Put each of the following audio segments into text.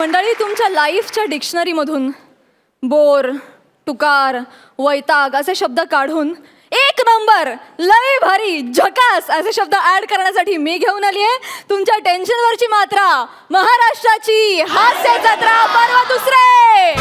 मंडळी, तुमच्या लाईफच्या डिक्शनरीमधून बोर, तुकार, वैताग असे शब्द काढून एक नंबर, लय भारी, झकास असे शब्द ऍड करण्यासाठी मी घेऊन आली आहे तुमच्या टेन्शनवरची मात्रा, महाराष्ट्राची हास्य जत्रा पर्व दुसरे.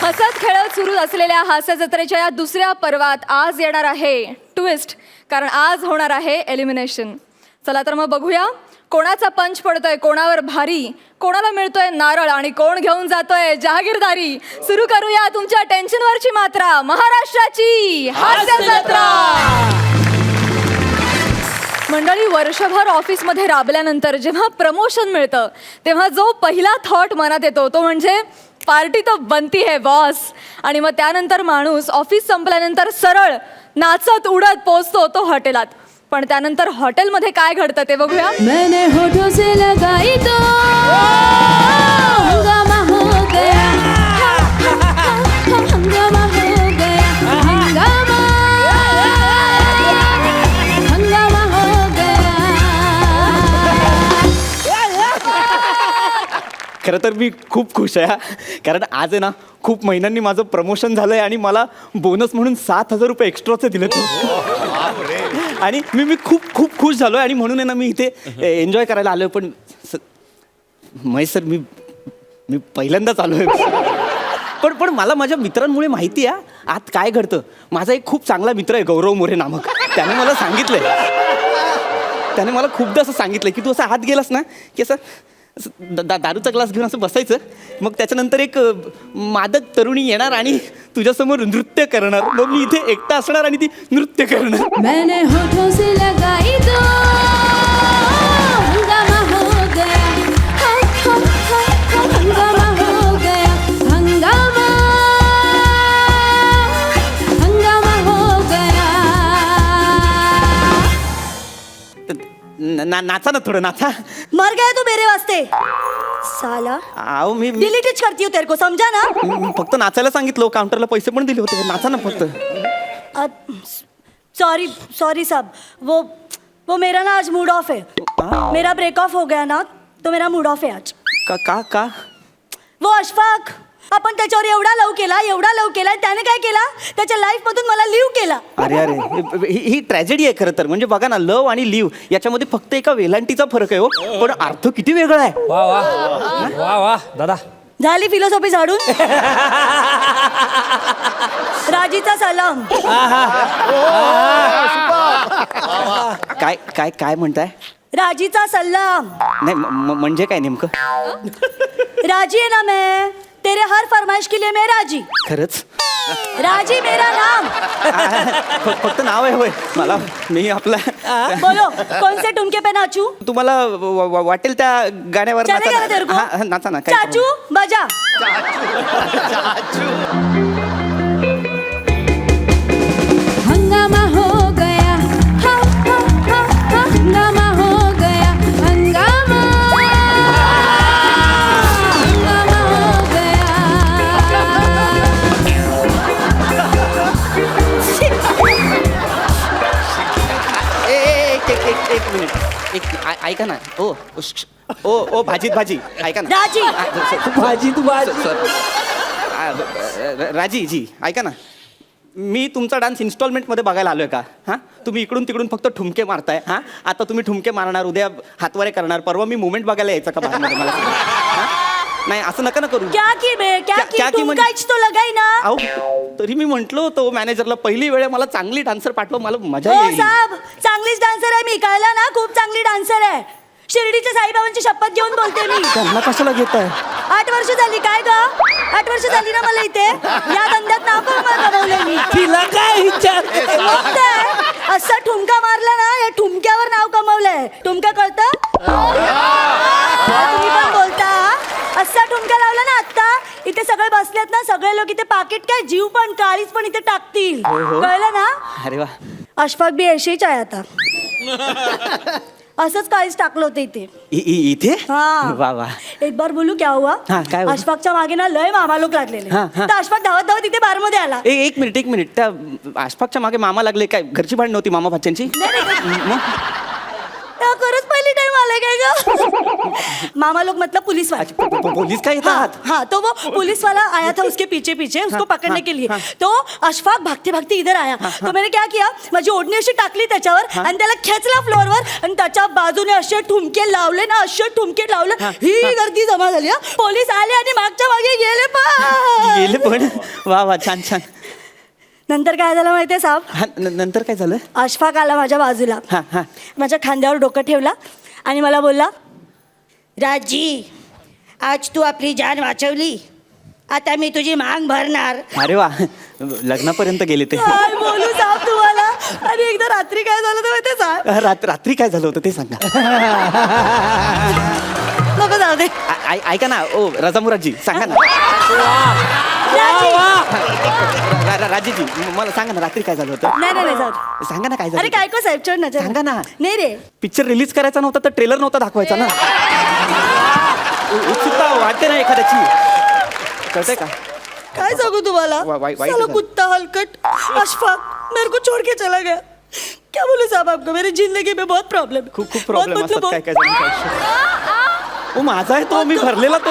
हसत खेळत सुरू असलेल्या हास्य जत्रेच्या या दुसऱ्या पर्वात आज येणार आहे ट्विस्ट, कारण आज होणार आहे एलिमिनेशन. चला तर मग बघूया कोणाचा पंच पडतोय, कोणावर भारी, कोणाला मिळतोय नारळ आणि कोण घेऊन जातोय जहागीरदारी. सुरू करूया तुमच्या टेन्शनवरची मात्रा, महाराष्ट्राची हास्य जत्रा. मंडळी, वर्षभर ऑफिसमध्ये राबल्यानंतर जेव्हा प्रमोशन मिळतं तेव्हा जो पहिला थॉट मनात येतो तो म्हणजे पार्टी तो बनती है बॉस. आणि मग त्यानंतर माणूस ऑफिस संपल्यानंतर सरळ नाचत उडत पोचतो तो हॉटेलात. पण त्यानंतर हॉटेलमध्ये काय घडतं ते बघूया. मैंने होठों से लगाई तो हंगामा हो गया, हंगामा हो गया, हंगामा हो गया. खरं तर मी खूप खुश आहे कारण आज आहे ना खूप महिन्यांनी माझं प्रमोशन झालं आहे आणि मला बोनस म्हणून 7,000 रुपये एक्स्ट्राचे दिले आणि मी खूप खूप खुश झालो आहे आणि म्हणून आहे ना मी इथे एन्जॉय करायला आलो आहे. पण महेश सर, मी पहिल्यांदाच आलो आहे. पण मला माझ्या मित्रांमुळे माहिती आहे आत काय घडतं. माझा एक खूप चांगला मित्र आहे गौरव मोरे नामक. त्याने मला सांगितलं, त्याने मला खूपदा असं सांगितलं की तू असं आत गेलास ना की असं दारूचा ग्लास घेऊन असं बसायचं, मग त्याच्यानंतर एक मादक तरुणी येणार आणि तुझ्यासमोर नृत्य करणार, मग मी इथे एकटा असणार आणि ती नृत्य करणार. मैंने होठों से लगाई तो हंगामा हो गया, हंगामा हो गया, हंगामा हो गया. नाचा ना, थोडं नाचा. मर गया तू मेरे वास्ते साला. आओ मी डिलीट करती हूँ तेरे को, समझा ना. फक्त नाचायला सांगितलं, काउंटरला पैसे पण दिले होते. नाचा ना फक्त. सॉरी सॉरी साहब, वो मेरा ना आज मूड ऑफ है. मेरा ब्रेक ऑफ हो गया ना, तो मेरा मूड ऑफ है आज. का वो अशफाक, आपण त्याच्यावर एवढा लव केला, त्याने काय केला, त्याच्या लाईफ मधून मला लिव्ह केला. अरे ही ट्रॅजेडी आहे खरं तर. म्हणजे बघा ना, लव आणि लिव्ह याच्यामध्ये फक्त एका वेलांटीचा फरक आहे हो, पण अर्थ किती वेगळा आहे. वा वा वा वा दादा, झाली फिलॉसॉफी झाडून. राजीचा सलाम. काय काय काय म्हणताय? राजीचा सलाम. नाही म्हणजे काय नेमकं? राजी है ना मैं, तेरे हर फरमाइश के लिए मैं राजी. खरंच? राजी मेरा नाम. फक्त नाव आहे होय मला. मी आपला बोलो कौन से ठुमके पे नाचू. तुम्हाला वाटेल त्या गाण्यावर चलेगा ना तेरे को? हा, नाचा ना. काय चाचू बजा. हंगामा हो गया, हंगामा हो गया, हंगामा हो गया. एक मिनिट, ऐका ना. ओ भाजी ऐका ना. राजी. भाजी तू भाजी. राजी जी ऐका ना, मी तुमचा डान्स इन्स्टॉलमेंटमध्ये बघायला आलोय का? हां, तुम्ही इकडून तिकडून फक्त ठुमके मारताय. हां, आता तुम्ही ठुमके मारणार, उद्या हातवारे करणार, परवा मी मुवमेंट बघायला यायचं का बाहेरमध्ये मला? नाही, असं नका ना करू. क्या की बे, क्या की ठुमकाच तो लगाई ना. अहो, तरी मी म्हंटलो होतो मॅनेजरला पहिली वेळ मला चांगली डान्सर पाठवा, मला मजा हो येईल. साहब, चांगलीच डान्सर आहे मी, कळलं ना, खूप चांगली डान्सर आहे. शिर्डीच्या साईबाबांची शपथ घेऊन बोलते मी. त्यांना कशाला घेताय? 8 वर्ष झाली. काय ग, 8 वर्ष झाली ना मला इथे या धंद्यात नाव कमवलंय मी. तिला काय विचार? मग काय, असं ठुमका मारला ना, या ठुमक्यावर नाव कमवलंय. ठुमका कळतं? तुम्ही पण बोलता. असा ठुमका लावला ना आता, इथे सगळे बसलेत ना, सगळे लोक इथे पाकिट काय जीव पण काळीच पण इथे टाकतील. कळलं ना. अरे वा. अशफाक बी अशीच आहे आता. असंच काळीच टाकलं होतं इथे. इथे? हाँ. वा वा. एक बार बोलू क्या हुआ. हाँ, काय हुआ? अशफाकच्या मागे ना लय मामा लोक लागलेले. हाँ, हाँ. तर अशफाक धावत धावत इथे बारमध्ये आला. एक मिनिट, त्या आसपासच्या मागे मामा लागले काय? घरची भांडण नव्हती मामा भाच्यांची? नाही, नाही. मग खरंच पहिली पार्टी टाइम आलाय काय ग? मामा लोग मतलब पुलिस वाले. पोलीस काय येतात? हाँ तो वो पुलिस वाला आया था उसके पीछे पीछे उसको पकड़ने के लिए. तो अशफाक भागते भागते इधर आया. तो मैंने क्या किया, माझी ओढणी अशी टाकली त्याच्यावर आणि त्याला खेचला फ्लोअरवर आणि त्याच्या बाजूने असे ठुमके लावले ना, असे ठुमके लावले. ही गर्दी जमा झाली. पोलीस आले आणि मागच्या मागे गेले गेले पण वा वा छान छान. नंतर काय झालं माहितीये साहेब, हा, नंतर काय झालं? अशफाक आला माझ्या बाजूला, हा हा. माझ्या खांद्यावर डोकं ठेवला आणि मला बोलला, राजी आज तू आपली जान वाचवली, आता मी तुझी मांग भरणार. अरे वा, लग्नापर्यंत गेले ते. काय बोलू साहेब तुम्हाला. आणि एकदा रात्री काय झालं तर माहितीये साहेब, रात्री काय झालं होतं ते सांगा. नको जाऊ दे. ऐका ना ओ रजामुराजी सांगा ना. राजी. राजीजी मला सांगा ना रात्री काय झालं होतं. नाही नाही नाही, जाऊ दे. सांगा ना काय अरे झालं. काय को साहेब चढ ना चढ. सांगा ना. नाही रे, पिक्चर रिलीज करायचा नव्हता तर ट्रेलर नव्हता दाखवायचा ना. उत्सुकता वाटते ना एखाद्याची, कळतंय का? काय सांगू तुम्हाला. वाईट साला झालं. कुत्ता हलकट अशफाक मेरे को छोड़ के चला गया. क्या बोलूं साहब आपको, मेरी जिंदगी में बहुत प्रॉब्लम. खूप प्रॉब्लेम असतात काय काय जणांच्या. ओ माझा आहे तो, मी भरलेला तो.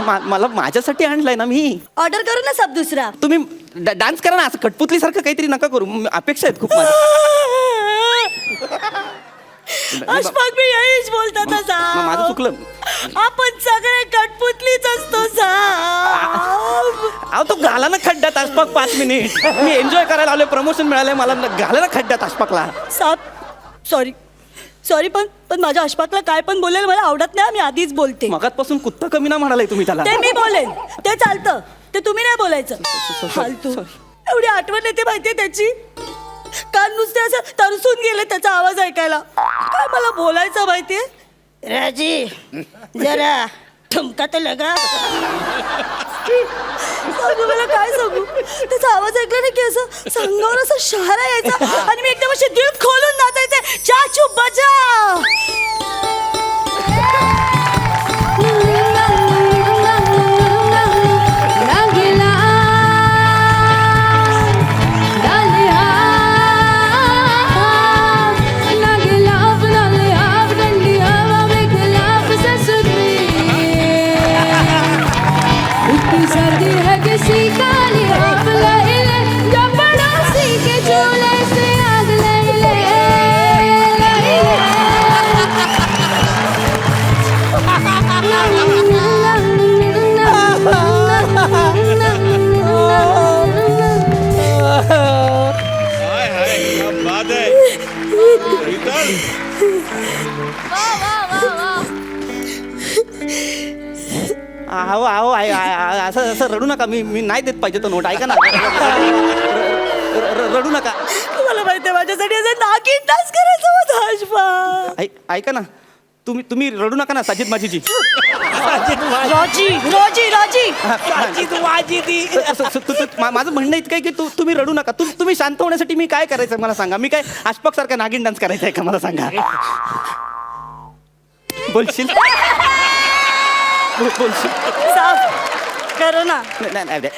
मला माझ्यासाठी आणलाय ना मी. ऑर्डर करू ना सब दुसरा. तुम्ही डान्स करा ना, असं कटपुतली सारखं काहीतरी नका करू. अपेक्षा आहेत खूप माझ्या. अशफाक मी यहीच बोलता था साहब. माझं चुकलं. आपण सगळे कटपुतलीच असतो साहब. अहो तो घाला ना खड्ड्यात आसपाक 5 मिनिट. मी एन्जॉय करायला आलोय, प्रमोशन मिळालंय मला, घाला ना खड्ड्यात आसपाकला. साहब सॉरी सॉरी, पण माझ्या अशफाकला काय पण बोलेल मला आवडत नाही. मी आधीच बोलते. मगातपासून कुत्ता कमी ना म्हणालाय तुम्ही त्याला. ते मी बोलेन, ते चालतं, ते तुम्ही नाही बोलायचं. फालतू. एवढी आठवण येते माहितीये त्याची. कान नुसते असं तरसून गेले त्याचा आवाज ऐकायला. काय मला बोलायचं माहितीये. राजी जरा ठुमका तर लगा. सांगू मला काय सांगू, त्याचा आवाज ऐकला ना की असं सांगावर असं शहारा यायचा आणि मी एकदम अशी दिल खोलून नाचायचे. चाचू बजाव. रंगीला डालिया लागला बनालिया डंडिया वेगला ससुरी. इतनी सर्दी है किसी काली आग ले ले, जो पड़ोसी के चूल्हे से आग ले ले. हाय हाय क्या बात है रीतल. अहो अहो असं असं रडू नका. मी नाही देत पाहिजे तो नोट. ऐका ना. रडू नका. तुम्हाला माहितीये माझ्यासाठी असं नागिन डान्स करायचं होतं अशफाक. ऐका ना, तुम्ही रडू नका ना साजिद माझीजी. राजी राजी राजी. माझं म्हणणं इतकं आहे की तुम्ही रडू नका. तुम्ही शांत होण्यासाठी मी काय करायचं मला सांगा. मी काय अशफाक सारखा नागिन डान्स करायचा आहे का मला सांगा. बोलशील बोलशील. साफ करो ना नाही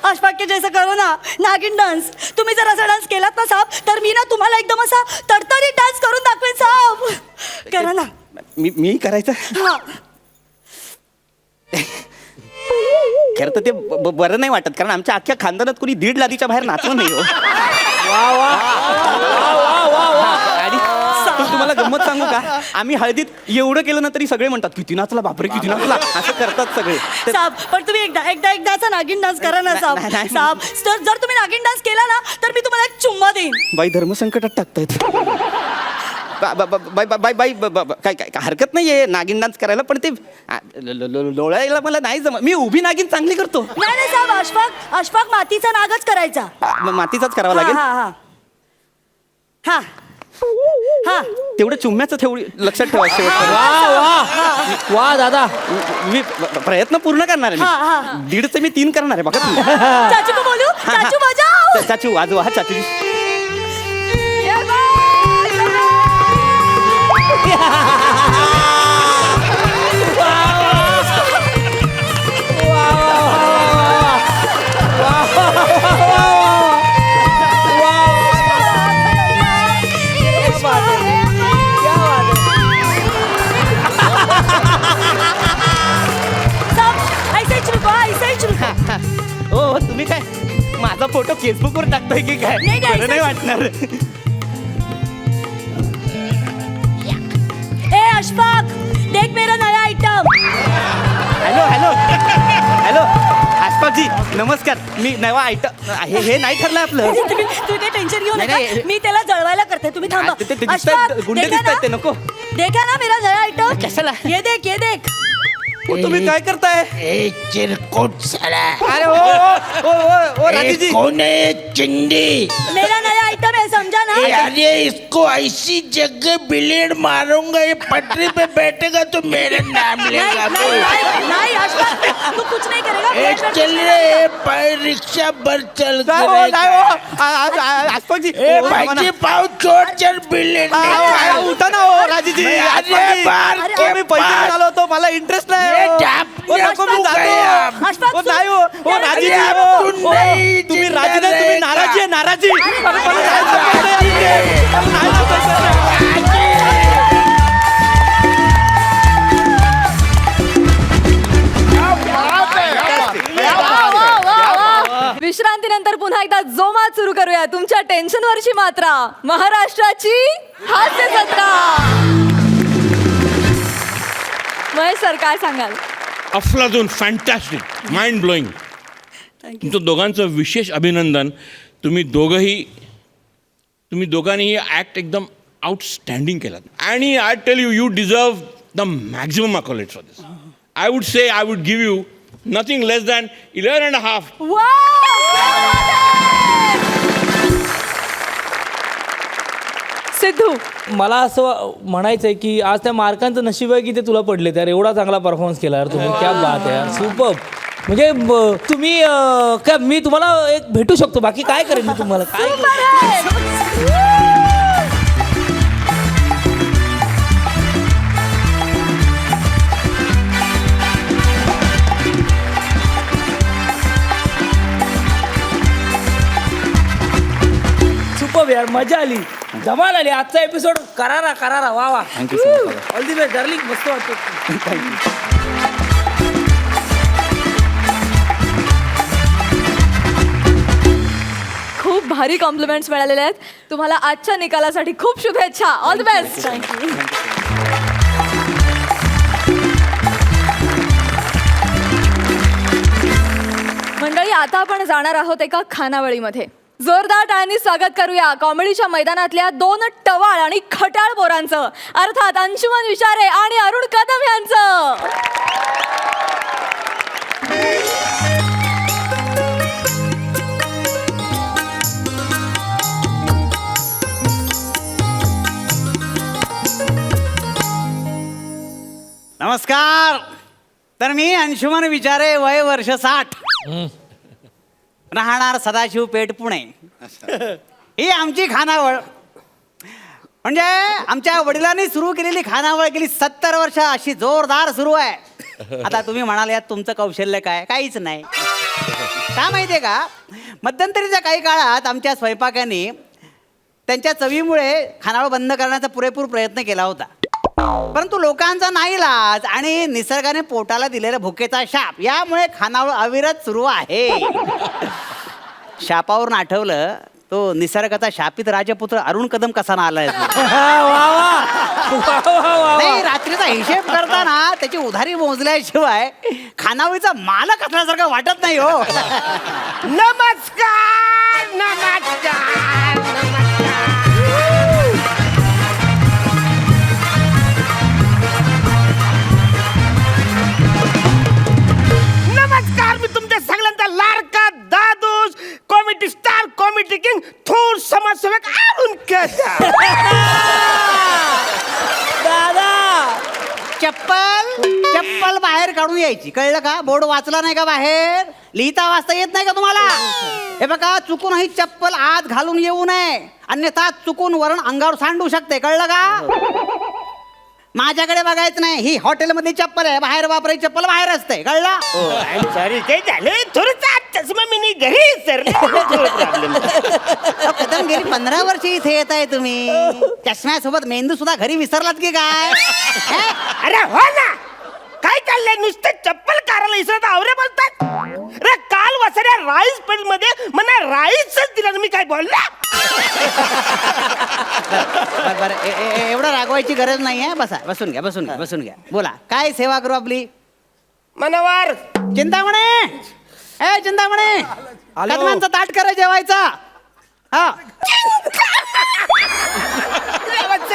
अशफाक के जैसा करो ना नागिन डान्स. तुम्ही जर असा डान्स केलात ना साहेब तर मी ना तुम्हाला एकदम असा तडतडीत डान्स करून दाखवेन साहेब. करा ना. मी करायचं. हा खरं तर ते बरं नाही वाटत, कारण आमच्या अख्ख्या खानदानात कुणी 1.5 लादीच्या बाहेर नाचलं नाही हो. आणि तुम्हाला गंमत सांगू का, आम्ही हळदीत एवढं केलं ना तरी सगळे म्हणतात किती नाचला बापरे किती नाचला, असं करतात सगळे. साहेब पण तुम्ही एकदाचा नागिन डान्स करा ना नाही. साहेब. साहेब जर तुम्ही नागिन डान्स केला ना तर मी तुम्हाला एक चुम्मा देईन. बाई धर्मसंकटात टाकतायत. बाई काय काय हरकत नाहीये नागिन डान्स करायला, पण ते लोळायला मला नाही जमत. मी उभी नागिन चांगली करतो. नाही साहेब, अशफाक मातीचा नागच करायचा. मातीचाच करावा लागेल. हा हा हा तेवढं चुम्म्याचं तेवढी लक्षात ठेवा. वा दादा, मी प्रयत्न पूर्ण करणार आहे. हा. 1.5चे मी 3 करणार आहे बघा तुम्ही. चाचू को बोलू, चाचू बजाओ. चाचू वाजवा. हा चाचू माझा फोटो फेसबुकवर टाकतोय की काय नाही, नाही, बरं नाही वाटणार ए अशफाक देख मेरा नया आइटम. हॅलो हॅलो हॅलो आसपासजी नमस्कार मी नवा आयटम हे नाही ठरलं आपलं तुम्ही काही टेन्शन घेऊ नाही, नका. नाही. मी त्याला जळवायला करते, तुम्ही थांबा. ते दिसतायत, अशफाक, गुंडे देखा दिसतायत ते, ना? नको. देखा ना मेरा नया आइटम. कशाला? ये देख ये देख. ओ, तुम्ही काय करताय चिरकुट साला अरे ओ राजीजी कौन है चिंडी मेरा नया आइटम है, समझा ना? अरे इसको ऐसी जगह ब्लेड मारूंगा ये पटरी पे बैठेगा तो मेरा नाम नहीं लेगा नहीं नहीं नहीं अशफाक तू कुछ नहीं करेगा. ए, चल रे पाय रिक्शा बर चल नाही हो, नाही हो. आसपासजी ए भाईजी पाव छोड़ चल ब्लेड उठा ना हो राजीजी अरे आसपासजी. बार अरे, के मी पैसे पास. घेऊन आलो होतो मला इंटरेस्ट नाही ये हो. डाप ओ, नको, मी नको जातो. गया. अशफाक, ओ, नाही हो. ओ, राजीजी अरे, हो. तू ओ, नाही तुम्ही जिंदा राजी नाही तुम्ही रहेगा. नाराजी आहे नाराजी अरे, अरे, मला नाही, जायचं नाही, आहे. नाही जायचं आहे. विश्रांतीनंतर पुन्हा एकदा जोमात सुरू करूया तुमच्या टेन्शनवरची मात्रा महाराष्ट्राची हास्य जत्रा. महेश सर काय सांगाल? अफलातून फॅन्टॅस्टिक माइंड ब्लोईंग. तुमचं दोघांचं विशेष अभिनंदन. तुम्ही दोघांनीही ॲक्ट एकदम आउटस्टँडिंग केलात आणि I tell you you deserve the maximum accolades for this. I would say I would give you nothing less than 11.5. Sidhu मला असं म्हणायचं आहे की आज त्या मार्कांचं नशीब आहे की ते तुला पडले तर एवढा चांगला परफॉर्मन्स केला यार तुम्ही. क्या बात आहे यार, सुपर. म्हणजे तुम्ही काय मी तुम्हाला एक भेटू शकतो, बाकी काय करेन मी तुम्हाला काय सुपर यार, मजा आली, धमाल आली. आजचा एपिसोड करारा वा वा. Thank you so much. All the best darling, मस्त वाटतं. खूप भारी कॉम्प्लिमेंट्स मिळालेले आहेत तुम्हाला. आजच्या निकालासाठी खूप शुभेच्छा. All the best. मंडळी आता आपण जाणार आहोत एका खानावळीमध्ये. जोरदार टाळ्यांनी स्वागत करूया कॉमेडीच्या मैदानातल्या दोन टवाळ आणि खट्याळ पोरांचं, अर्थात अंशुमन विचारे आणि अरुण कदम यांचं. नमस्कार. तर मी अंशुमन विचारे, वय वर्ष 60, राहणार सदाशिव पेठ, पुणे. ही आमची खानावळ. म्हणजे आमच्या वडिलांनी सुरू केलेली खानावळ गेली 70 वर्ष अशी जोरदार सुरू आहे. आता तुम्ही म्हणाल यात तुमचं कौशल्य काय? काहीच नाही. का माहितीये का, मध्यंतरीच्या काही काळात आमच्या स्वयंपाकांनी त्यांच्या चवीमुळे खानावळ बंद करण्याचा पुरेपूर प्रयत्न केला होता. परंतु लोकांचा नाईलाज आणि निसर्गाने पोटाला दिलेला भुकेचा शाप यामुळे खानावळ अविरत सुरू आहे. शापावरून आठवलं तो निसर्गाचा शापित राजपुत्र अरुण कदम कसा ना आलाय. नाही, रात्रीचा हिशेब करताना त्याची उधारी मोजल्याशिवाय खानावळीचा मालक असल्यासारखं वाटत नाही हो. नमस्कार नमस्कार नमस्कार. मी तुमच्या सगळ्यांचा लाडका दादूस कॉमेडी स्टार, कॉमेडी किंग, थोर समाजसेवक अरुण कदम. दादा चप्पल बाहेर काढून यायची, कळलं का? बोर्ड वाचला नाही का बाहेर? लिहिता वाचता येत नाही का तुम्हाला? हे बघा, चुकून ही चप्पल आत घालून येऊ नये, अन्यथा चुकून वरण अंगावर सांडू शकते, कळलं का? माझ्याकडे बघायचं नाही. ही हॉटेलमधली चप्पल आहे, बाहेर वापरायची चप्पल बाहेर असते, कळलं? सॉरी, काय झालं? थोडंसं चष्मा मी घरी सर. कदम गेली 15 वर्ष इथे येत आहे तुम्ही. चष्म्यासोबत मेंदू सुद्धा घरी विसरलात की काय? अरे हो ना, काय चाललंय? नुसतं चप्पल काराला इसरत आवरे बोलतात. अरे काल वसऱ्या राईस पेल मध्ये मला राईसच दिला. मी काय बोलला? बरं एवढं रागवायची गरज नाहीये. बसा, बसून घ्या. बोला, काय सेवा करू आपली? मनोवर चिंतामणे, ए चिंतामणे, कदमांचा ताट करा जेवायचा. हा,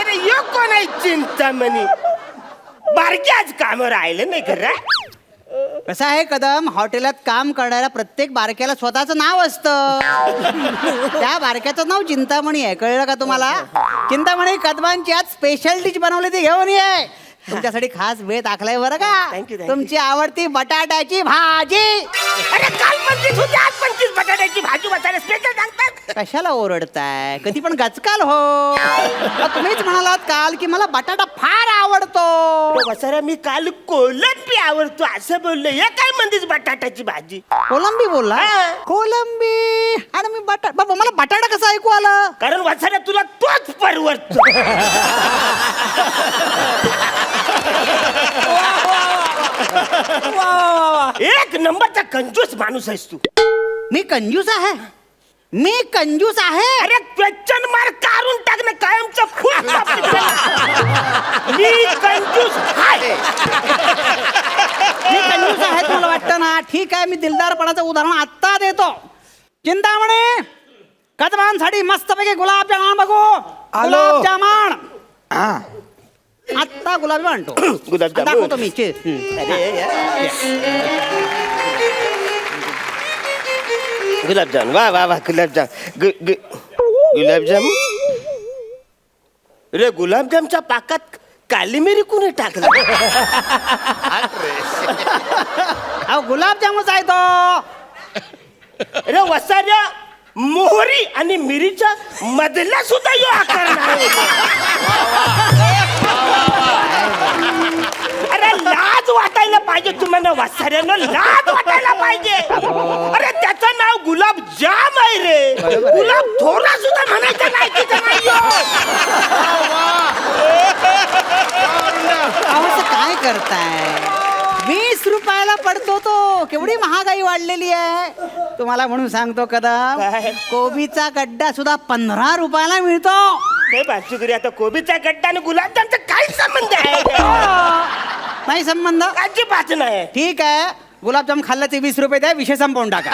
यो कोण आहे चिंतामणी? बारक्याच काम राहिलं नाही खरं. कसं आहे कदम, हॉटेलात काम करणाऱ्या प्रत्येक बारक्याला स्वतःचं नाव असतं. त्या बारक्याचं नाव चिंतामणी आहे, कळलं का तुम्हाला? चिंतामणी कदमांची आज स्पेशल डिश बनवली, ती घेऊन ये. तुमच्यासाठी खास वेळ टाकलाय बरं का. Thank you. तुमची आवडती बटाट्याची भाजी. अरे काल 25 होती, आज 25 बटाट्याची भाजी बसायला स्पेशल सांगतात. कशाला ओरडताय? कधी पण गचकाल हो. तुम्हीच म्हणालात काल की मला बटाटा फार आवडतो. वसारा मी काल कोलंबी आवडतो असं बोललो. हे काय म्हणतेस बटाट्याची भाजी? कोलंबी बोलला? हा. कोलंबी आणि मी बाबा मला बटाटा कसं ऐकू आलं? कारण वसारा तुला तोच परवडतो. एक नंबरचा कंजूस माणूस आहेस तू. मी कंजूस आहे? मी कंजूस आहे? अरे क्वेश्चन मार्क काढून टाक ना कायमचं फुल मी कंजूस आहे. मी कंजूस आहे तुला वाटतं ना? ठीक आहे, मी दिलदारपणाचं उदाहरण आत्ता देतो. चिंतामणी, कदमांसाठी मस्तपैकी गुलाबजामुन बघू. गुलाबजामुन आत्ता गुलाबजामुन आणतो. गुलाबजामुन. दाखवतो मी. गुलाबजाम. वा वा वा गुलाबजाम. गुलाबजाम. रे गुलाबजामच्या पाकात काली मिरी कुणी टाकला? अहो गुलाबजामुनच आहे तो. अरे वसाऱ्या मोहरी आणि मिरीच्या मधला सुद्धा यो आकार नाही. अरे लाज वाटायला पाहिजे तुम्हाला वसाऱ्यानं, लाज वाटायला पाहिजे. अरे त्याचं नाव गुलाब जाम आहे रे. गुलाब थोडा सुद्धा म्हणायचं नाही तिचं नाही यो. अहो असं काय करताय? 20 रुपयाला पडतो तो. केवढी महागाई वाढलेली आहे. तुम्हाला म्हणून सांगतो कदम, काय? कोबीचा गड्डा सुद्धा 15 रुपयाला मिळतो. काय बाजूकरी आता कोबीचा गड्डा आणि गुलाबजामचा काय संबंध आहे? नाही संबंध? अजिबात नाही. ठीक आहे, गुलाबजाम खाल्ल्याचे 20 रुपये द्या, विषय संपवून टाका.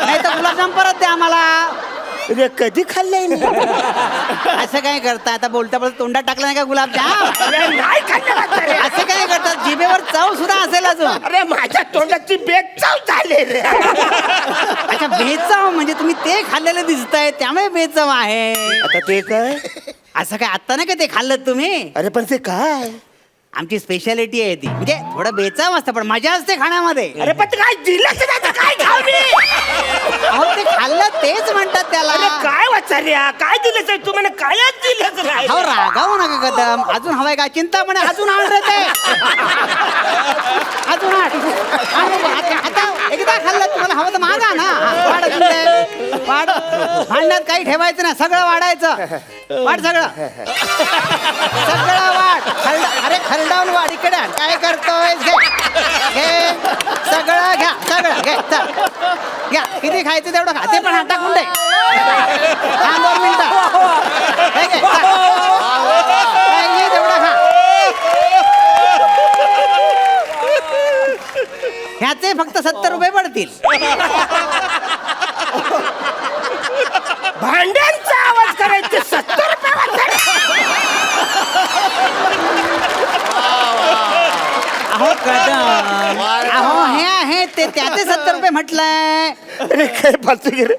नाही तर गुलाबजाम परत द्या आम्हाला. अरे कधी खाल्लंय मी? असं काय करता? आता बोलता बोलता तोंडात टाकलं नाही का गुलाबजाम? अरे नाही खाल्लं वसाऱ्या. असं काय करतात? जिभेवर चव सुद्धा असेल अजून. अरे माझ्या तोंडाची बेचव झाली रे. अच्छा, बेचव म्हणजे तुम्ही ते खाल्लेलं दिसतंय त्यामुळे बेचव आहे. आता ते काय? असं काय आता नाही का ते खाल्लं तुम्ही? अरे पण ते काय? आमची स्पेशालिटी आहे ती. म्हणजे थोडं बेचव असतं पण मजा असते खाण्यामध्ये. अरे पण ते काय दिलंच नाही तर काय खाऊ मी? अहो ते खाल्लं तेच म्हणतात त्याला. अरे काय वचार्या काय दिलंच आहे तू? मला कायच दिलंच नाही. अहो रागावू नका कदम. अजून हवाय का? चिंता म्हणे अजून आण रे ते. अजून आता एकदा खाल्लं तुम्हाला हवं तर मागा ना. वाढ अजून ते. वाढ. भांड्यात काही ठेवायचं नाही, सगळं वाढायचं. वाढ सगळं. सगळं वाढ. अरे खरडावून वाढ. इकडे आण. काय करतोय? घे सगळं घ्या. सगळं घे. चल घ्या. किती खायचं तेवढं खा. ते पण हात टाकून दे. 2 मिनिटं. हे घे. तेवढं खा. ह्याचे फक्त 70 रुपये पडतील. भांड्यांचा आवाज करायचे 70 रुपये अहो कदम, अहो हे आहे ते त्याचे 70 रुपये म्हटलंय. अरे काय फालतूगिरी.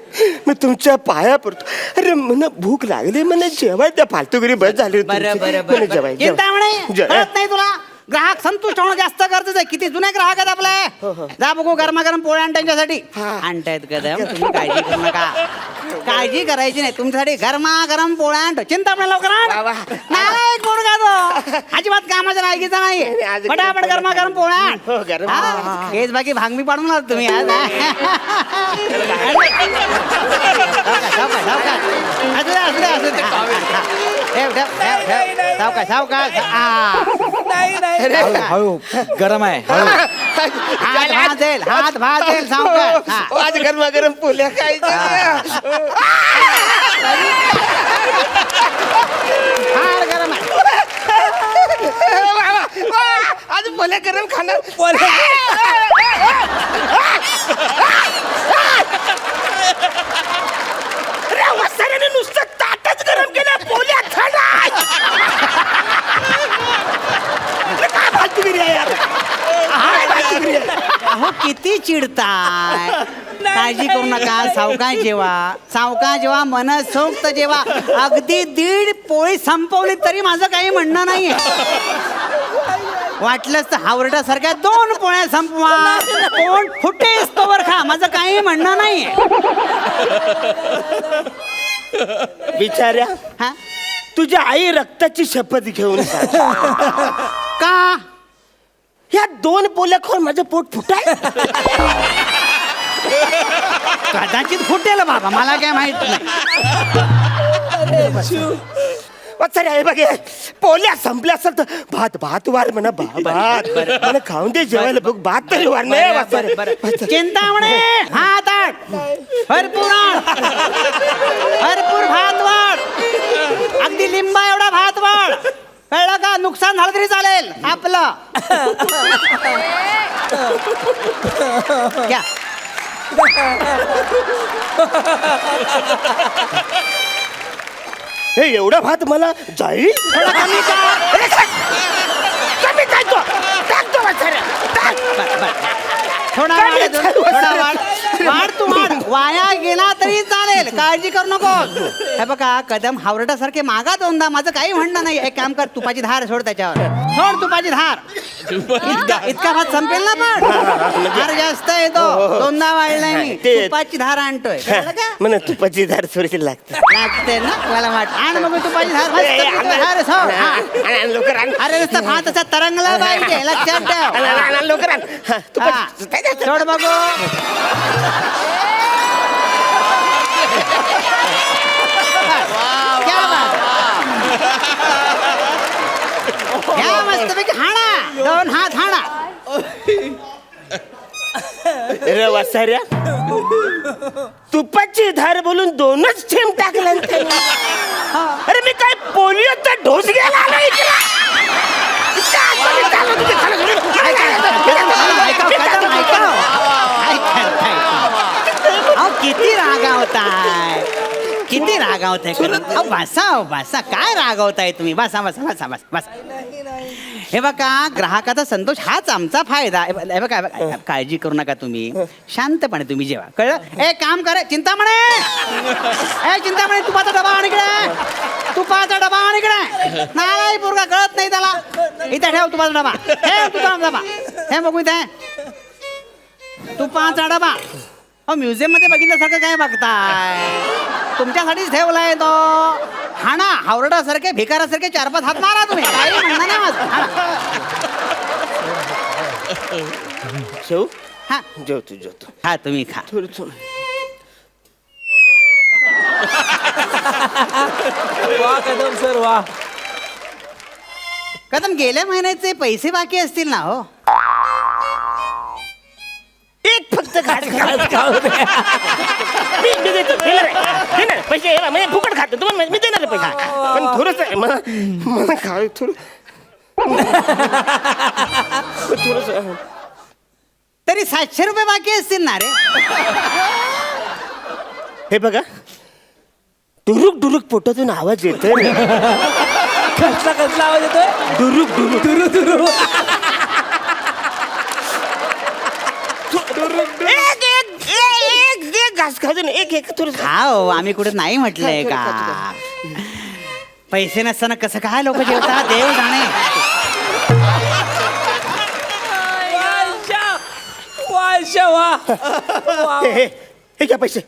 मी तुमच्या पाया पडतो. अरे मला भूक लागली, मला जेवाय त्या फालतूगिरी बस झाली. बरं जेवाय चिंता म्हणे कळत नाही तुला. ग्राहक संतुष्ट होणं जास्त गरजेचं आहे. किती जुने ग्राहक आहेत आपले. जा बघू गरमागरम पोळ्या आण त्यांच्यासाठी. आणतायत कदम, तुम्ही काळजी करू नका. काळजी करायची नाही. तुमच्यासाठी गरमागरम पोळ्या आणतो. चिंता म्हणे लवकर आण. नाही एक मुलगा तो अजिबात कामाच्या लायकीचा नाही. फटाफट गरमागरम पोळ्या आण. हा, हेच बाकी भांगमी पाडून आलात तुम्ही आज. सावकाश. नाही नाही हळू गरम आहे. हात भाजेल सावकाश. हा. आज गरमागरम पोल्या खायच्या. फार गरम आहे. आज पोल्या गरम खाणार. अरे वसाऱ्याने नुसतं ताटच गरम केलं, पोल्या थंड आहे. अरे काय फालतूगिरी आहे यार. काय फालतूगिरी आहे. अहो किती चिडताय. काळजी करू नका, सावकाश जेवा मनसोक्त जेवा. अगदी 1.5 पोळी संपवली तरी माझं काही म्हणणं नाहीये. वाटलंच तर हावरटासारख्या 2 पोळ्या संपवा, कोण फुटेस तोवर खा, माझं काही म्हणणं नाहीये. बिचाऱ्या, हा तुझ्या आई रक्ताची शपथ घेऊन सांग. का ह्या 2 पोल्या खाऊन माझं पोट फुटाय. कदाचित फुटेल बाबा, मला काय माहित नाही. वत्सरे आहे बघे, पोल्या संपल्या असेल तर भात वार म्हणा. भात मला खाऊन दे जेवायला. बघ भात तरी वार नाही. वत्सरे चिंतामणे हात आड, भरपूर आड, भरपूर भात वाढ, अगदी लिंबा एवढा भात वाढ. कळलं का? नुकसान झालं तरी चालेल आपलं. घ्या. हे एवढा भात मला जाईल. थोडा कमी का? अरे कमी काय तो टाकतो वत्सरे, टाक. थोडा वाढ अजून, थोडा वाढ तू वाढ. वाया गेला तरी चालेल, काळजी करू नको. हे बघा कदम हावरटासारखे मागा 2दा, माझं काही म्हणणं नाही. एक काम कर, तुपाची धार सोड त्याच्यावर. सोड तुपाची धार. इतका भात संपेल ना. पण धार जास्त येतो. 2दा वाढलाय मी. तुपाची धार आणतोय. कळलं का? म्हणा तुपाची धार थोडीशी लागते. लागते ना मला वाट. आण मग तुपाची धार. मस्त धार सोड. हा. लवकर आण. अरे नुसतं भात असा तरंगला पाहिजे, लक्षात ठेव. लवकर आण. हा, हा. सोड बघू. क्या बात. घ्या मस्तपैकी हाणा. 2 हात हाणा. अरे वसाऱ्या, तुपाची धार बोलून 2च थेंब टाकला. अरे मी काय पोलिओचा ढोस घ्यायला आलो इकडे. अहो किती रागावताय, किती रागावताय. अहो बसा. काय रागावताय तुम्ही. बसा. हे बघा, ग्राहकाचा संतोष हाच आमचा फायदा. हे बघा, काळजी करू नका तुम्ही. शांतपणे तुम्ही जेवा. कळलं? एक काम करा, चिंतामणे तुपाचा डबा आण इकडे. तुपाचा डबा आण इकडे. नाही पोरगा कळत नाही त्याला. इथे ठेव तुपाचा डबा. ठेव तुपाचा डबा. हे बघू इथे तुपाचा डबा. अहो म्युझियम मध्ये बघितल्यासारखं काय बघताय. तुमच्यासाठीच ठेवलाय तो. हाणा. हावरडासारखे भिकारासारखे 4-5 हात मारा तुम्ही. काही म्हणणं नाही माझं. जेव. हा जेवतो. हा तुम्ही खा. थोडं वा कदम सर वा. कदम गेल्या महिन्याचे पैसे बाकी असतील ना. हो एक फक्त घास मी देतो. देणार पैसे. म्हणजे फुकट खातो तुम्हाला. मी देणार पैसे. पण थोडस मला खाऊ थोडस. तरी 700 रुपये बाकी असतील ना रे. हे बघा, डुरुक पोटातून आवाज येतोय. कसला आवाज येतोय. डुरुक. एक घास खातो ना. एक थोडस. हा हो, आम्ही कुठे नाही म्हटलंय का. पैसे नसताना कसं काय लोक जेवतात देव जाणे. वा. हे घ्या पैसे.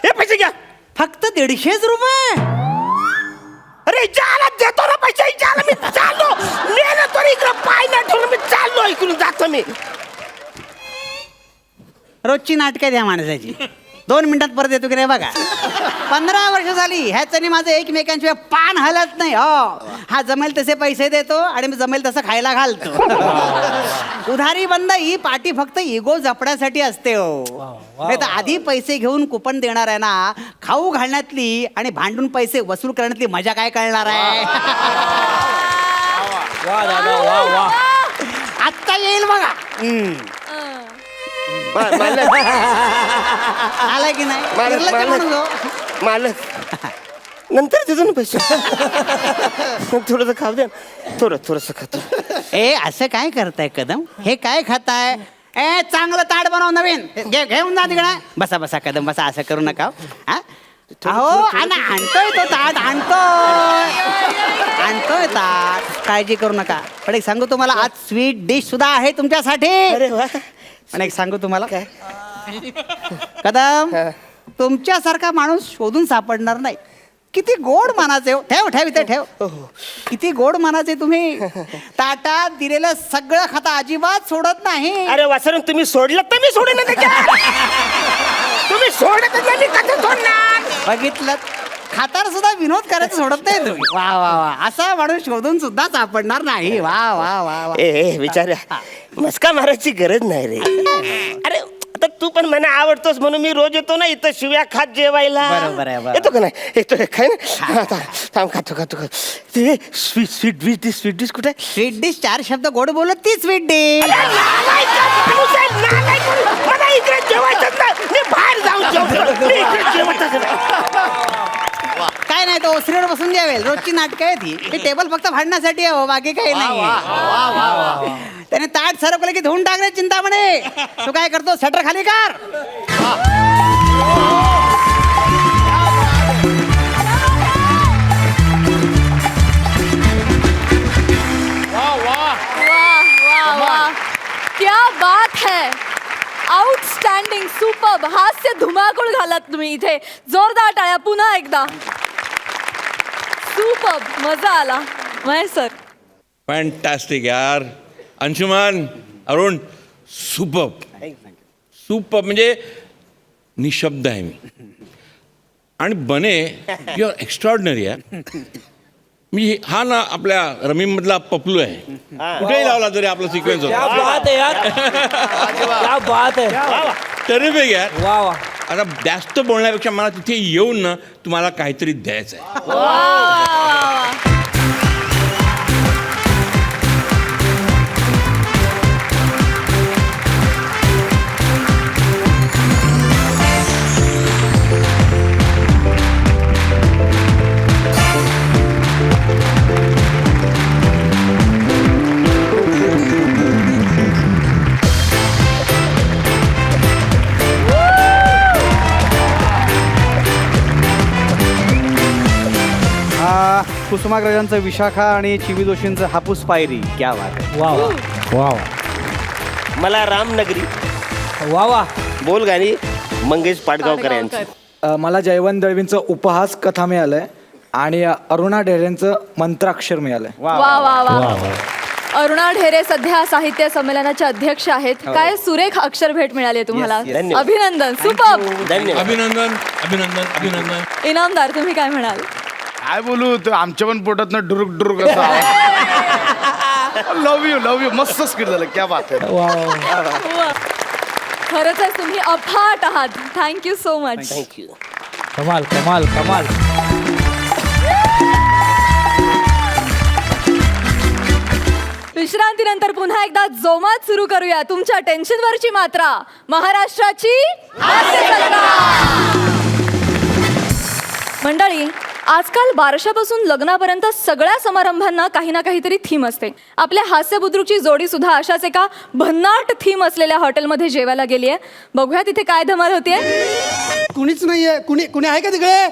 हे पैसे घ्या. फक्त 150 रुपये. अरे जाला देतो ना पैसे. जाला मी चाललो. नेलं तरी इकडं पाय नाही ठेवून मी चाललो. इकडून जातो मी. रोजची नाटकं द्या माणसाची. 2 मिनिटात परत येतो की नाही बघा. 15 वर्ष झाली ह्याच्यानी माझं एकमेकांशिवाय पान हलत नाही. हो, हा जमेल तसे पैसे देतो आणि मी जमेल तसं खायला घालतो. उधारी बंद ही पार्टी फक्त इगो जपण्यासाठी असते हो. नाही तर आधी पैसे घेऊन कुपन देणार आहे ना, खाऊ घालण्यातली आणि भांडून पैसे वसूल करण्यातली मजा काय कळणार आहे. वा दादा वा वा. आत्ता येईल बघा. आलाय की नाही निर्लज्ज माणूस हो. मालक नंतर देतो ना पैसे. थोडंसं खाऊ द्या, थोडंसं खातो. ए असं काय करताय कदम, हे काय खाताय. ए चांगलं ताट बनव नवीन, घेऊन जा तिकडे. बसा बसा कदम बसा, असं करू नका हा. अहो आणतोय तो ताट, आणतोय ताट, काळजी करू नका. पण एक सांगू तुम्हाला, आज स्वीट डिश सुद्धा आहे तुमच्यासाठी. अरे वा. पण एक सांगू तुम्हाला काय कदम, तुमच्यासारखा माणूस शोधून सापडणार नाही. किती गोड मानाचे हो. ठेव ठेव इथे ठेव. किती गोड मानाचे तुम्ही. ताटात दिलेलं सगळं खाता, अजिबात सोडत नाही. अरे वासरून तुम्ही सोडलं तर मी सोडेन ना त्याच्यात. तुम्ही सोडतच नाही, मी कसं सोडणार. बघितलं, खाताना सुद्धा विनोद करायचं सोडत नाही तुम्ही. वा वा वा, असा माणूस शोधून सुद्धा सापडणार नाही. वा वा वा वा. ए विचार्या, मस्का मारायची गरज नाही रे. अरे आता तू पण मला आवडतोस म्हणून मी रोज येतो ना इथं शिव्या खात जेवायला. बरोबर आहे, बरोबर. येतो का नाही, येतो खाय ना. थांब खातो. ते स्वीट डिश कुठे. स्वीट डिश 4 शब्द गोड बोलत ती स्वीट डिश. मला इकडे जेवायचं नाही, मी बाहेर जाऊन जेवतो. मी इकडे जेवतच नाही. काय नाही, तो ओसरीवर बसून जेवेल. रोजची नाटकं आहे ती. हे टेबल फक्त भांडण्यासाठी आहे हो, बाकी काही नाही. त्याने ताट सरकलं की धुवून टाकणे चिंतामणे. तू काय करतो, शटर खाली कर. वाह वाह, क्या बात है. Outstanding, superb. हास्य धुमाकूळ घालत तुम्ही इथे. जोरदार टाळ्या पुन्हा एकदा. सुपर्ब, मजा आला महेश सर. फॅन्टॅस्टिक यार. अंशुमान, अरुण, सुपर म्हणजे निशब्द आहे मी. आणि बने यू आर एक्स्ट्रॉर्डनरी आहे. मी हा ना आपल्या रमीमधला पपलू आहे. कुठेही लावला तरी आपला सिक्वेन्स क्या होता. बात है यार, क्या बात है. टेरिफिक यार. वा वा. आता जास्त बोलण्यापेक्षा मला तिथे येऊन ना तुम्हाला काहीतरी द्यायचं आहे. वाह. कुसुमाग्रजांचं विशाखा आणि चिवी जोशींचं हापूस पायरी. क्या बात आहे. वा वा वा वा. मला रामनगरी वा वा. बोल गाणी मंगेश पाडगावकर यांची. मला जयवंत दळवींचं उपहास कथा मिळालंय आणि अरुणा ढेरेंचं मंत्राक्षर मिळालंय. वा वा वा. अरुणा ढेरे सध्या साहित्य संमेलनाचे अध्यक्ष आहेत. काय सुरेख अक्षर भेट मिळाली आहे तुम्हाला. धन्यवाद. अभिनंदन. सुपर्ब. धन्यवाद. अभिनंदन. इनामदार, तुम्ही काय म्हणाल. काय बोलू, तो आमच्या पण पोटात डुरुक डुरुक असा. लव यू मस्त स्किट झालं. क्या बात आहे. खरंच तुम्ही अफाट आहात. Thank you so much. थँक्यू. कमाल कमाल कमाल. विश्रांतीनंतर पुन्हा एकदा जोमात सुरू करूया तुमच्या टेन्शनवरची मात्रा, महाराष्ट्राची हास्य जत्रा. मंडळी, आजकाल बारशापासून लग्नापर्यंत सगळ्या समारंभांना काही ना काहीतरी थीम असते. आपल्या हास्यबुद्रुकची जोडी सुद्धा अशाच एका भन्नाट थीम असलेल्या हॉटेलमध्ये जेवायला गेली आहे. बघूया तिथे काय धमाल होतीये. कुणीच नाहीये. कुणी आहे का तिकडे.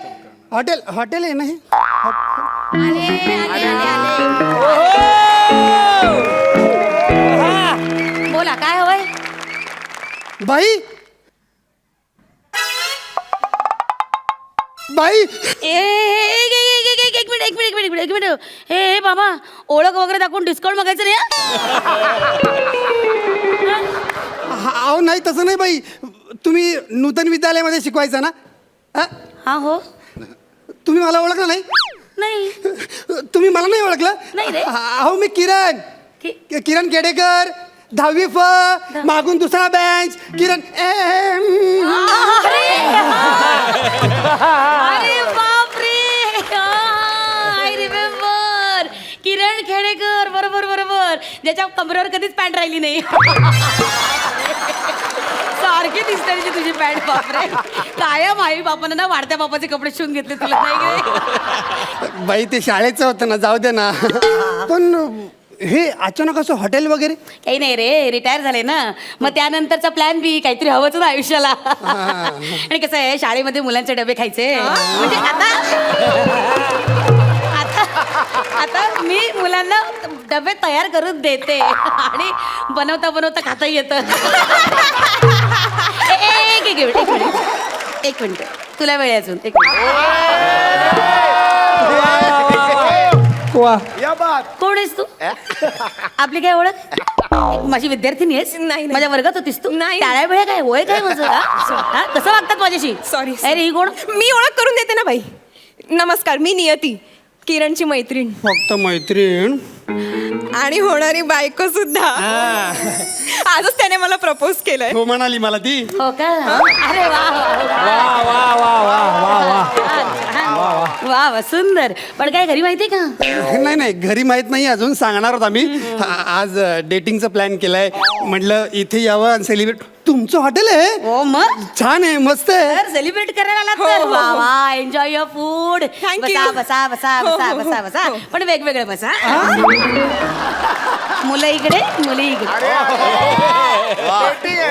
हॉटेल आहे ना हे. बोला काय हवंय. बाई एक मिनिट. हे बाबा, ओळख वगैरे दाखवून डिस्काउंट मागायचं नाही. अहो नाही, तसं नाही बाई. तुम्ही नूतन विद्यालयामध्ये शिकवायचं ना. हा हो. तुम्ही मला ओळखलं नाही नाही तुम्ही मला नाही ओळखलं नाही रे. अहो मी किरण किरण केडेकर 10वी फ मागून दुसरा बेंच किरण अरे बापरे आय रिमेंबर किरण खेडेकर बरोबर बरोबर ज्याच्या कमरेवर कधीच पॅन्ट राहिली नाही सारखी दिसते रे तुझी पॅन्ट बापरे कायम आई बापानं ना वाढत्या बापाचे कपडे शिवून घेतले तुला नाही गे बाई ते शाळेचं होतं ना जाऊ दे ना पण हे अचानक असं हॉटेल वगैरे काही नाही रे रिटायर झाले ना मग त्यानंतरचा प्लॅन बी काहीतरी हवंच ना आयुष्याला आणि कसं आहे शाळेमध्ये मुलांचे डबे खायचे म्हणजे आता मी मुलांना डबे तयार करून देते आणि बनवता बनवता खाता येतं एक मिनिट तुला वेळ आहे अजून एक कोण आहेस तू आपली काय ओळख माझी विद्यार्थिनी आहेस नाही. माझ्या वर्गात होतीस तू नाही. टाळ्या वेळा काय वय काय माझं हा? कसं वागतात माझ्याशी सॉरी अरे ही कोण मी ओळख करून देते ना बाई. नमस्कार, मी नियती, किरणची मैत्रीण फक्त मैत्रीण आणि होणारी बायको सुद्धा. आजच त्याने मला प्रपोज केलंय. हो म्हणाली मला ती हो का अरे वा वा वा सुंदर पण काय घरी माहिती का नाही नाही घरी माहित नाही अजून सांगणार होत आम्ही आज डेटिंगचा प्लॅन केलाय म्हटलं इथे यावं आणि सेलिब्रेट तुमचं हॉटेल आहे हो मग छान आहे मस्त आहे तर सेलिब्रेट करायला आलात हो, तर हो, वा हो. वा एन्जॉय युअर फूड Thank बसा you. बसा बसा हो, बसा हो, बसा हो, बसा हो. पण वेगवेगळे बसा मुलं इकडे मुली इकडे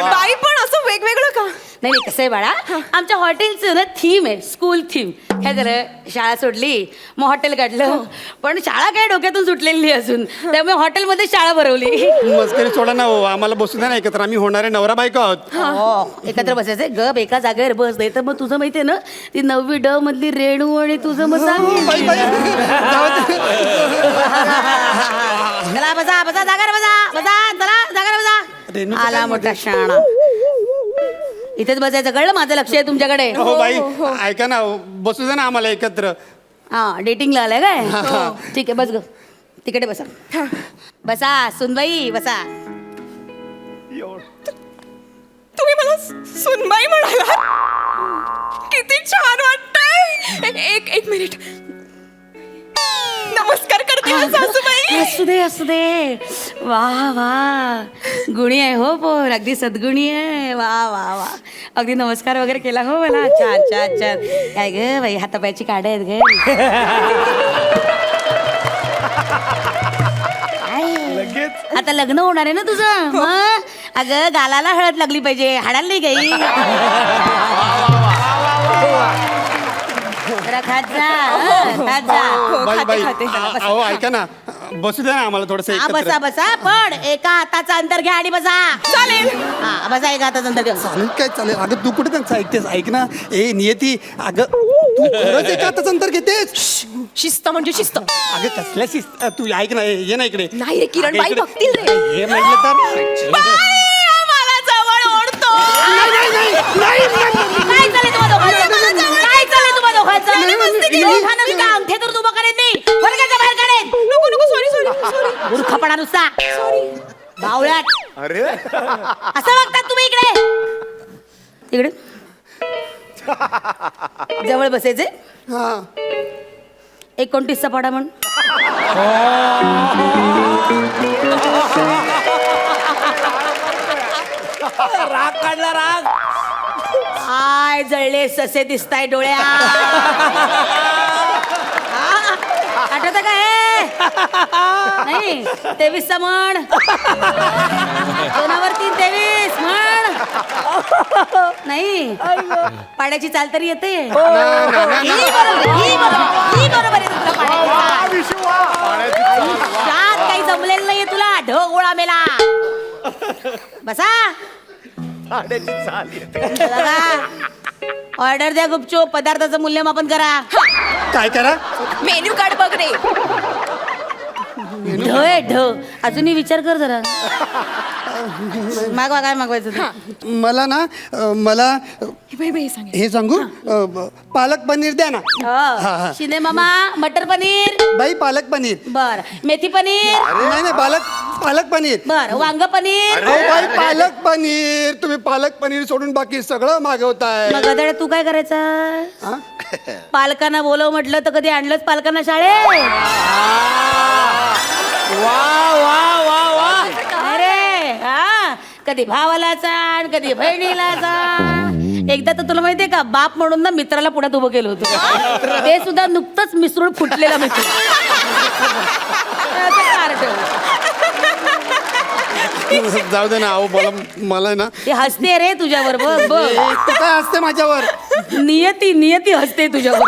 बाई पण असं वेगवेगळं का? नाही नाही कसं आहे बाळा आमच्या हॉटेलचं ना थीम आहे स्कूल थीम काय झालं शाळा सोडली मग हॉटेल काढलं पण शाळा काय डोक्यातून सुटलेली नाही अजून त्यामुळे हॉटेलमध्ये शाळा भरवली मस्करी सोडा ना हो आम्हाला बसू द्या ना एकत्र आम्ही होणारे नवरा बायको आहोत हो एकत्र बसायचंय गप एका जागेवर बस नाही तर मग तुझं माहितीये ना ती 9वी ड मधली रेणू आणि तुझं मग बाई, बाई. जाऊ दे. चला बसा बसा जागा बसा बसा चला जागा बसा रेणूचं आला काय मोठा शाणा इथेच बसायचं कळलं माझं लक्ष आहे तुमच्याकडे हो बाई ऐका ना बसू द्या ना आम्हाला एकत्र हा डेटिंगला आलाय काय ठीक आहे बस ग तिकडे बसा बसा सुनबाई बसा तुम्ही मला सुनबाई म्हणाला. किती छान वाटतंय. एक मिनिट नमस्कार करते हा सासूबाई. असू दे वा वा गुणी आहे हो पोर अगदी सद्गुणी आहे वा वा वा अगदी नमस्कार वगैरे केला हो मला छान छान छान काय ग बाई हातापायची काढ आहेत ग आता लग्न होणार आहे ना तुझं मग अगं गालाला हळद लागली पाहिजे हाडाला नाही गाई जरा खात जा खात जा बाई बाई खाते. अहो ऐका ना बसू द्या ना आम्हाला थोडस हा बसा बसा पण एका हाताचा अंतर घ्या आणि बसा चालेल हा बसा एका हाताचा अंतर घ्या चालेल काय चालेल अगं तू कुठे त्यांचं ऐकतेस ऐक ना ए नियती अगं तू खरंच एका हाताचं अंतर घेतेस शिस्त म्हणजे शिस्त. अगं कसल्या शिस्त तू ऐक ना ये ना इकडे नाही रे किरण, अगं, बाई इकडे. बघतील रे. हे म्हटलं तर मला जवळ ओढतो. काय चाललंय तुम्हा दोघांचं काय चाललंय तुम्हा दोघांचं दोघांना मी काय अंगठे तर उभं करेन मी वर्गाच्या बाहेर काढेन नको सॉरी मूर्खपणा नुसता बावळ्यात अरे असं बघतात तुम्ही इकडे जवळ बसायचे हा 29चा पाडा म्हण राग काढला राग आय जळले ससे दिसताय डोळ्या आठवत काय नाही 23चा म्हण 2/3 म्हण नाही पाड्याची चाल तरी येते ही बरोबर आहे तुला पाड्याची चाल. आयुष्यात काही जमलेलं नाहीये तुला ढग गोळा मेला बसा ऑर्डर द्या गुपचूप पदार्थाचं मूल्यमापन करा काय करा मेन्यू कार्ड बघ रे. ढ आहे ढ अजूनही विचार कर जरा मागवा, काय मागवायचं ते? मला ना मला हे सांगू पालक पनीर द्या ना. हा. शिंदे मामा मटर पनीर. बाई पालक पनीर. बर मेथी पनीर. नाही नाही पालक पनीर. बर वांग पनीर. अहो बाई पालक पनीर. तुम्ही पालक पनीर सोडून बाकी सगळं मागवताय. मग गदाड्या तू काय करायचं? पालकांना बोलव म्हटलं तर कधी आणलंच पालकांना शाळेत? वा वा वा वा. अरे हा कधी भावाला चाण कधी बहिणीला चाण. एकदा तर तुला माहितीये का बाप म्हणून ना मित्राला पुढ्यात उभं केलं होतं. ते सुद्धा नुकतंच मिसळून फुटलेला मित्र. जाऊ दे ना. अहो मला ना ते हसते रे तुझ्यावर. बघ बघ तू काय असते माझ्यावर. नियती हसते तुझ्यावर.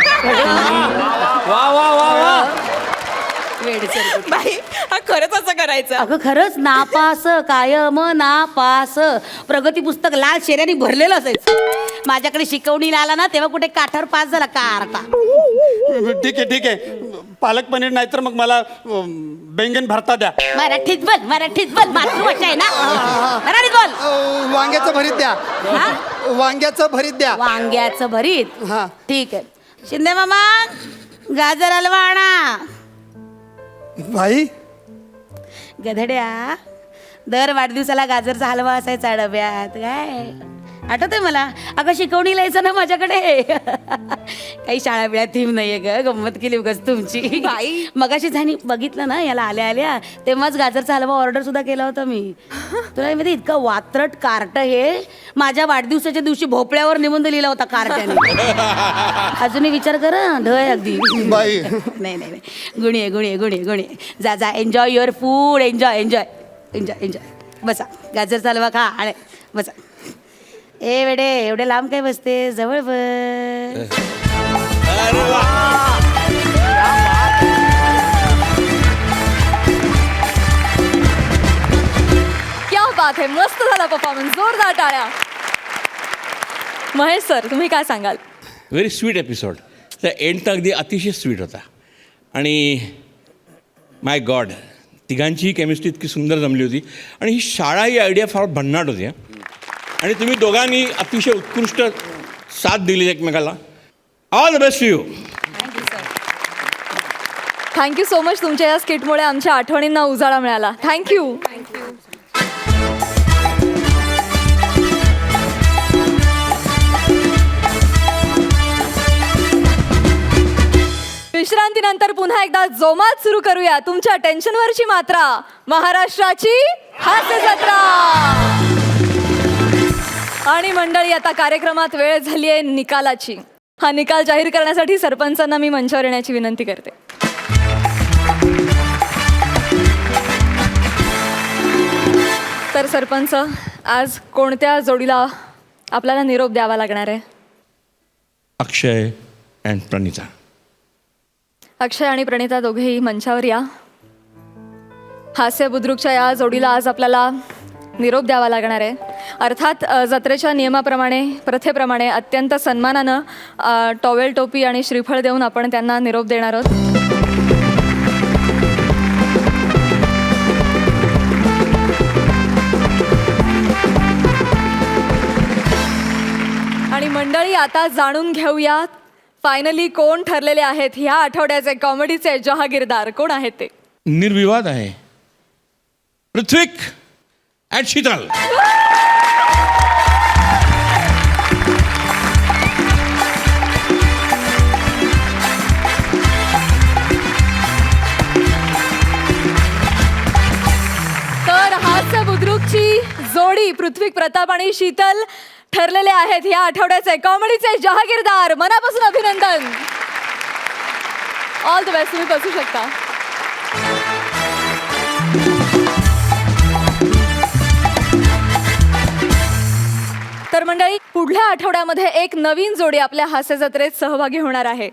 वा वा वा वा. बाई हा खरंच असं करायचं. अगं खरंच नापास कायम नापास. प्रगती पुस्तक लाल शेऱ्याने भरलेलं असायचं. माझ्याकडे शिकवणीला आला ना तेव्हा कुठे काठावर पास झाला कारटा. ठीक आहे पालक पनीर नाही तर मग मला बैंगन भरता द्या. मराठीत बोल मातृभाषा आहे ना. मराठीत बोल. वांग्याचं भरीत द्या. वांग्याचं भरीत द्या. वांग्याचं भरीत. हा. ठीक आहे. शिंदे मामा गाजर हलवा आणा. भाई गधड्या दर वाढदिवसाला गाजरचा हलवा असायचा डब्यात. काय आठवतंय मला. अगं शिकवणीला यायचं ना माझ्याकडे. काही शाळा बिळा थीम नाहीये ग. गंमत केली उगाच तुमची. मगाशी झाली बघितलं ना याला आल्या तेव्हाच गाजरचा हलवा ऑर्डर सुद्धा केला होता मी. तुला माहिती इतकं वात्रट कार्ट हे माझ्या वाढदिवसाच्या दिवशी भोपळ्यावर निबंध लिहिला होता कार्ट्याने. अजूनही विचार कर ढय अगदी. बाई नाही गुणी जा एन्जॉय युअर फूड. एन्जॉय बसा. गाजरचा हलवा खा आणि बसा. ए वेडे एवढे लांब काय बसते जवळ बस. क्या बात आहे. मस्त झाला परफॉर्मन्स. जोरदार टाळ्या. महेश सर तुम्ही काय सांगाल? Very sweet episode. त्या एंड तर अगदी अतिशय स्वीट होता. आणि माय गॉड तिघांचीही केमिस्ट्री इतकी सुंदर जमली होती. आणि ही शाळा ही आयडिया फार भन्नाट होती. आणि तुम्ही दोघांनी अतिशय उत्कृष्ट साथ दिली एकमेकाला. All the best to you. Thank you so much. तुमच्या या स्किटमुळे आमच्या आठवणींना उजाळा मिळाला. थँक्यू. विश्रांतीनंतर पुन्हा एकदा जोमात सुरू करूया तुमच्या टेन्शनवरची मात्रा. महाराष्ट्राची हास्य जत्रा. आणि मंडळी आता कार्यक्रमात वेळ झाली आहे निकालाची. हा निकाल जाहीर करण्यासाठी सरपंचांना मी मंचावर येण्याची विनंती करते. तर सरपंच आज कोणत्या जोडीला आपल्याला निरोप द्यावा लागणार आहे? अक्षय अँड प्रणिता. अक्षय आणि प्रणिता दोघेही मंचावर या. हास्य बुद्रुकच्या या जोडीला आज आपल्याला निरोप द्यावा लागणार आहे. अर्थात जत्रेच्या नियमाप्रमाणे प्रथेप्रमाणे अत्यंत सन्मानानं टॉवेल टोपी आणि श्रीफळ देऊन आपण त्यांना निरोप देणार आहोत. आणि मंडळी आता जाणून घेऊया फायनली कोण ठरलेले आहेत ह्या आठवड्याचे कॉमेडीचे जहागीरदार. कोण आहेत ते? निर्विवाद आहे ऋत्विक ॲट शीतल. तर हास्य बुद्रुकची जोडी पृथ्वी प्रताप आणि शीतल ठरलेले आहेत ह्या आठवड्याचे कॉमेडीचे जहागीरदार. मनापासून अभिनंदन. All the best. तुम्ही बसू शकता. तर मंडळी पुढल्या आठवड्यामध्ये एक नवीन जोडी आपल्या हास्य जत्रेत सहभागी होणार आहे.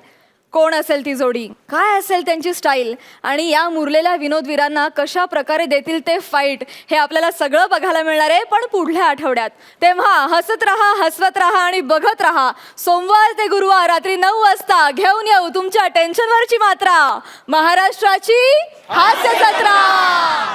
कोण असेल ती जोडी, काय असेल त्यांची स्टाईल आणि या मुरलेल्या विनोदवीरांना कशा प्रकारे देतील ते फाईट, हे आपल्याला सगळं बघायला मिळणार आहे पण पुढल्या आठवड्यात. तेव्हा हसत राहा, हसवत राहा आणि बघत राहा. सोमवार ते गुरुवार रात्री 9 वाजता घेऊन येऊ तुमच्या टेन्शनवरची मात्रा, महाराष्ट्राची हास्य जत्रा.